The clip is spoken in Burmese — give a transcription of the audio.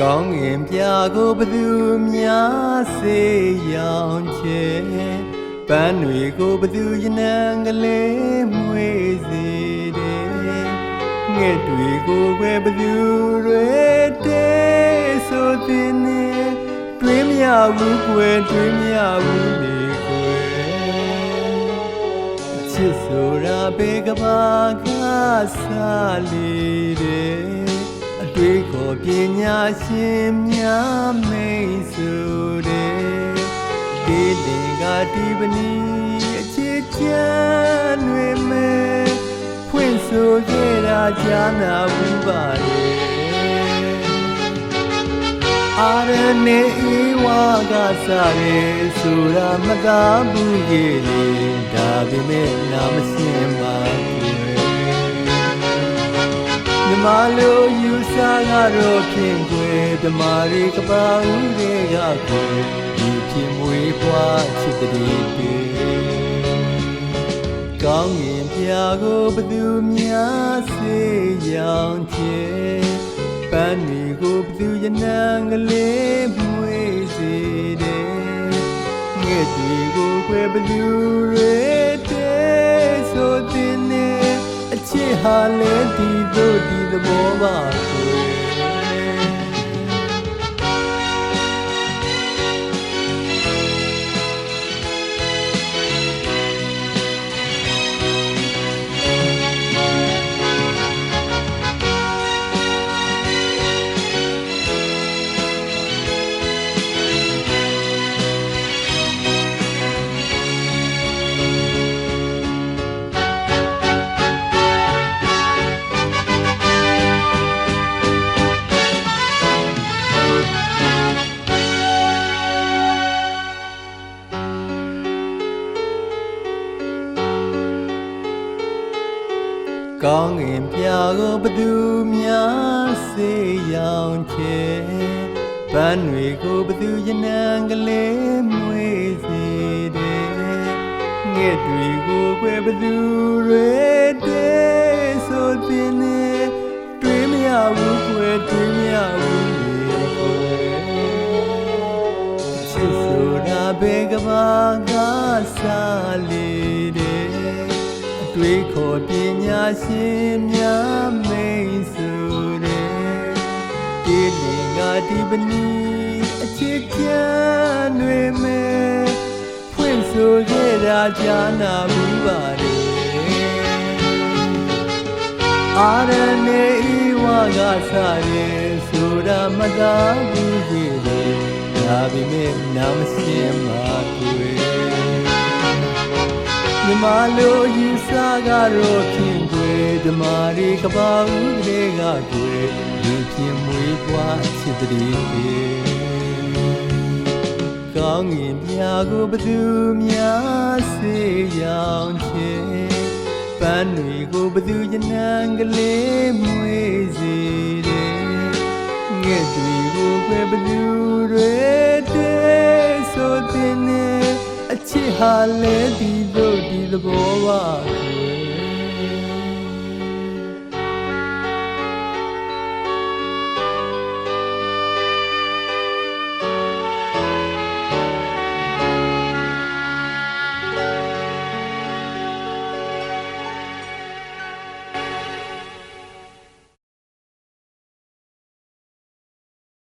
ကောင်းငင်ပြကိုဘသူများစေရောင်ချဲပန်းတွေကိုဘသူရနံကလေးမွေစေတယ်ငှက်တွေကိုပဲဘသူတွေတဲဆိုတဲ့နေတွေးမရဘူးကွယ်တွေးမရဘူးလေကွယ်ချစ်ဆိုတာဘေကဘာကစားလေးတယ်တွေးခေါ်ပညာရှင်များမိတ်ဆိုတဲ့ဒီလင်ကဒီပနီအချစ်ချမ်းတွေမဲ့ဖွင့်ဆိုခဲ့တာကြားနာဘူးပါလေအာရနေဤဝါကစားရဲဆိုတာမသာဘူးကြီးလေဒါပေမဲ့နာမရှင်းပါဓမ္မလိုယူဆကတော့ဖြင့်ွယ်ဓမ္မတွေကပါဦးတွေကကိုဒီဖြစ်မွေးပွားချစ်တဲ့တွေကောင်းငင်ပြကိုဘသူများစေရောင်ချဲပန်းတွေကိုဘသူရနံကလေးမွေးစေတယ်ငှက်တွေကိုခွဲဘသူတွေတဲဆိုတဲ့နေအချစ်ဟာလဲဒီတို့ဒီသဘောပါကွယ်ကောင်းငင်ပြကိုဘသူများစေရောင်ချဲပန်းတွေကိုဘသူရနံကလေးမွေးစေတယ်ငှက်တွေကိုပဲဘသူတွေတဲဆိုတဲ့နေတွေးမရဘူးကွယ်တွေးမရဘူးလေကွယ်ချစ်ဆိုတာဘေကဘာကစားလေးတယ်တွေးခေါ်ပညာရှင်များမိတ်ဆိုတဲ့ဒီလင်ကဒီပနီအချစ်ချမ်းတွေမဲ့ဖွင့်ဆိုခဲ့တာကြားနာဘူးပါလေအာရနေဤဝါကစားရဲဆိုတာမသာဘူးကြီးလေဒါပေမဲ့နာမရှင်းပါကွယ်ဓမ္မလိုယူဆကတော့ဖြင့်ွယ်ဓမ္မတွေကပါဦးတွေကကွယ်ဒီဖြင့်မွေးပွားချစ်တဲ့ကောင်းငင်ပြကိုဘသူများစေရောင်ချဲပန်းတွေကိုဘသူရနံကလေးမွေးစေတယ်ငှက်တွေကိုပဲဘသူတွေတဲဆိုတဲ့နေအချစ်ဟာလဲဒီတို့ဒီသဘောပါ